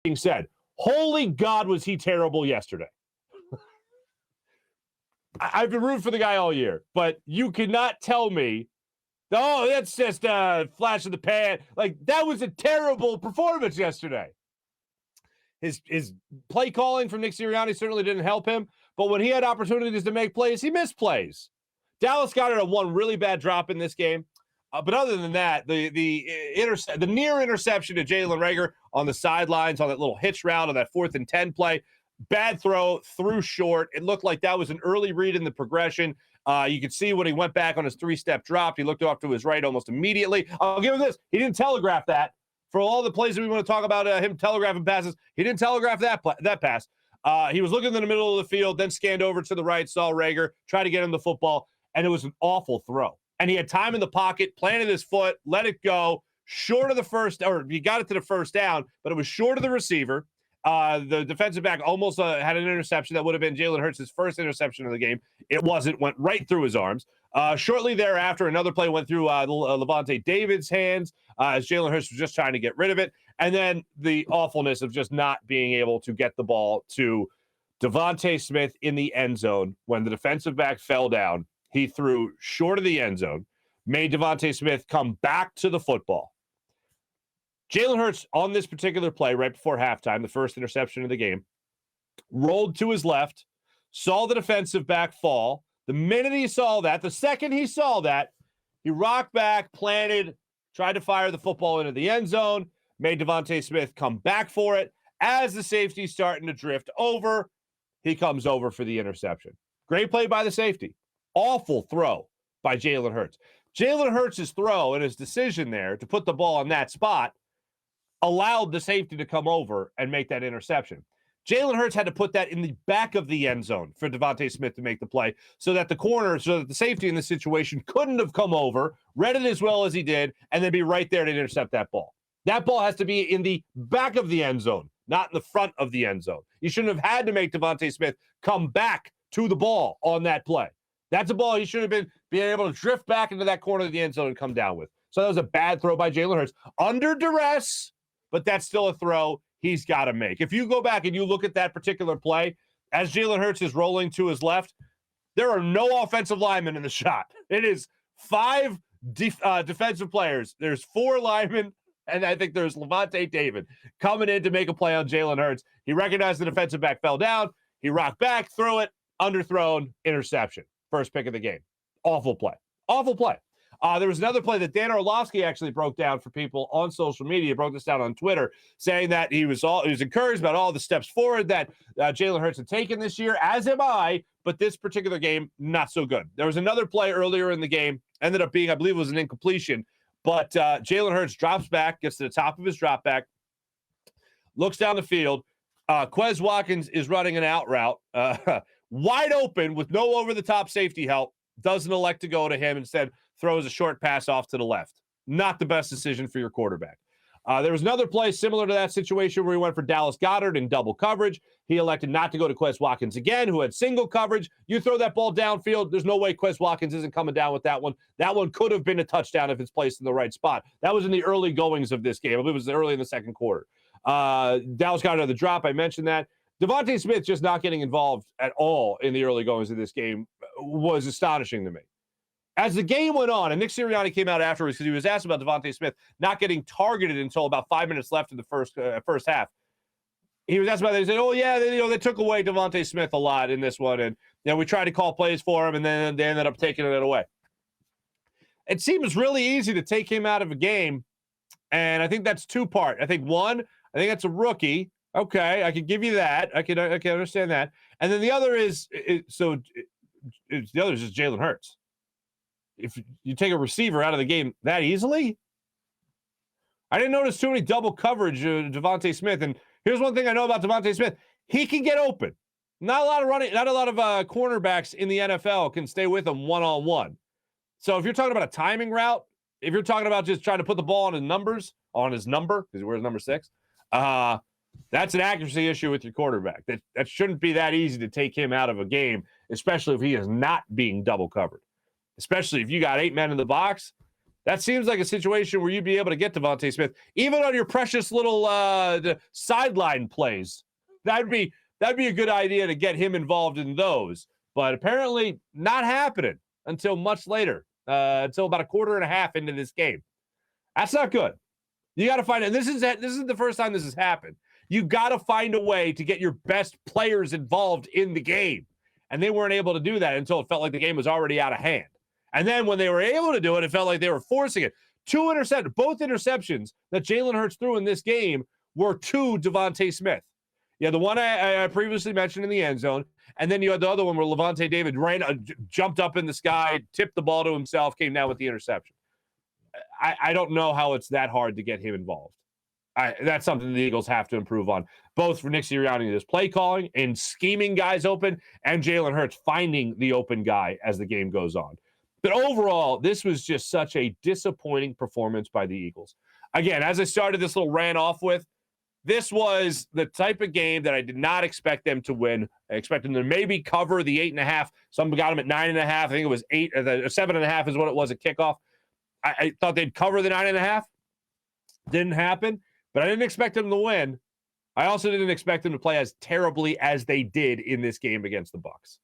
being said, holy God, was he terrible yesterday. I've been rooting for the guy all year, but you cannot tell me, oh, that's just a flash in the pan. Like, that was a terrible performance yesterday. His play calling from Nick Sirianni certainly didn't help him, but when he had opportunities to make plays, he missed plays. Dallas Goedert had one really bad drop in this game, but other than that, the near interception to Jalen Reagor on the sidelines on that little hitch route on that 4th and 10 play, bad throw, threw short. It looked like that was an early read in the progression. You could see when he went back on his 3-step drop, he looked off to his right almost immediately. I'll give him this. He didn't telegraph that. For all the plays that we want to talk about him telegraphing passes, he didn't telegraph that pass. He was looking in the middle of the field, then scanned over to the right, saw Reagor, tried to get him the football, and it was an awful throw. And he had time in the pocket, planted his foot, let it go, short of the first, or he got it to the first down, but it was short of the receiver. The defensive back almost had an interception that would have been Jalen Hurts' first interception of the game. It wasn't, went right through his arms. Shortly thereafter, another play went through Levante David's hands as Jalen Hurts was just trying to get rid of it. And then the awfulness of just not being able to get the ball to Devontae Smith in the end zone when the defensive back fell down. He threw short of the end zone, made Devontae Smith come back to the football. Jalen Hurts on this particular play right before halftime, the first interception of the game, rolled to his left, saw the defensive back fall. The minute he saw that, the second he saw that, he rocked back, planted, tried to fire the football into the end zone, made Devontae Smith come back for it. As the safety's starting to drift over, he comes over for the interception. Great play by the safety. Awful throw by Jalen Hurts. Jalen Hurts' throw and his decision there to put the ball in that spot allowed the safety to come over and make that interception. Jalen Hurts had to put that in the back of the end zone for Devontae Smith to make the play so that the safety in the situation couldn't have come over, read it as well as he did, and then be right there to intercept that ball. That ball has to be in the back of the end zone, not in the front of the end zone. You shouldn't have had to make Devontae Smith come back to the ball on that play. That's a ball he should have been being able to drift back into that corner of the end zone and come down with. So that was a bad throw by Jalen Hurts. Under duress, but that's still a throw he's got to make. If you go back and you look at that particular play, as Jalen Hurts is rolling to his left, there are no offensive linemen in the shot. It is 5 defensive players. There's 4 linemen, and I think there's Levante David coming in to make a play on Jalen Hurts. He recognized the defensive back fell down. He rocked back, threw it, underthrown, interception. First pick of the game. Awful play. Awful play. There was another play that Dan Orlovsky actually broke down for people on social media, broke this down on Twitter, saying that he was encouraged about all the steps forward that Jalen Hurts had taken this year, as am I, but this particular game, not so good. There was another play earlier in the game, ended up being, I believe it was an incompletion, but Jalen Hurts drops back, gets to the top of his drop back, looks down the field. Quez Watkins is running an out route, wide open with no over-the-top safety help, doesn't elect to go to him, instead throws a short pass off to the left. Not the best decision for your quarterback. There was another play similar to that situation where he went for Dallas Goedert in double coverage. He elected not to go to Quez Watkins again, who had single coverage. You throw that ball downfield, there's no way Quez Watkins isn't coming down with that one. That one could have been a touchdown if it's placed in the right spot. That was in the early goings of this game. I believe it was early in the second quarter. Dallas Goedert the drop, I mentioned that. Devontae Smith just not getting involved at all in the early goings of this game was astonishing to me. As the game went on, and Nick Sirianni came out afterwards because he was asked about Devontae Smith not getting targeted until about 5 minutes left in the first half. He was asked about that. He said, "Oh yeah, they took away Devontae Smith a lot in this one, and we tried to call plays for him, and then they ended up taking it away." It seems really easy to take him out of a game, and I think that's two-part. I think one, I think that's a rookie. Okay, I can give you that. I can understand that. And then the other is just Jalen Hurts. If you take a receiver out of the game that easily, I didn't notice too many double coverage of Devontae Smith. And here's one thing I know about Devontae Smith: he can get open. Not a lot of cornerbacks in the NFL can stay with him one-on-one. So if you're talking about a timing route, if you're talking about just trying to put the ball on his number, because he wears number 6, that's an accuracy issue with your quarterback. That shouldn't be that easy to take him out of a game, especially if he is not being double covered. Especially if you got 8 men in the box, That seems like a situation where you'd be able to get Devontae Smith, even on your precious little sideline plays. That'd be a good idea to get him involved in those. But apparently not happening until much later, until about a quarter and a half into this game. That's not good. You got to find it. This is the first time this has happened. You got to find a way to get your best players involved in the game. And they weren't able to do that until it felt like the game was already out of hand. And then when they were able to do it, it felt like they were forcing it. Both interceptions that Jalen Hurts threw in this game were to Devontae Smith. Yeah, the one I previously mentioned in the end zone, and then you had the other one where Levante David jumped up in the sky, tipped the ball to himself, came down with the interception. I don't know how it's that hard to get him involved. That's something the Eagles have to improve on, both for Nick Sirianni, his play calling and scheming guys open, and Jalen Hurts finding the open guy as the game goes on. But overall, this was just such a disappointing performance by the Eagles. Again, as I started this little rant off with, this was the type of game that I did not expect them to win. I expected them to maybe cover the 8.5. Some got them at 9.5. I think it was 7.5 is what it was at kickoff. I thought they'd cover the 9.5. Didn't happen, but I didn't expect them to win. I also didn't expect them to play as terribly as they did in this game against the Bucs.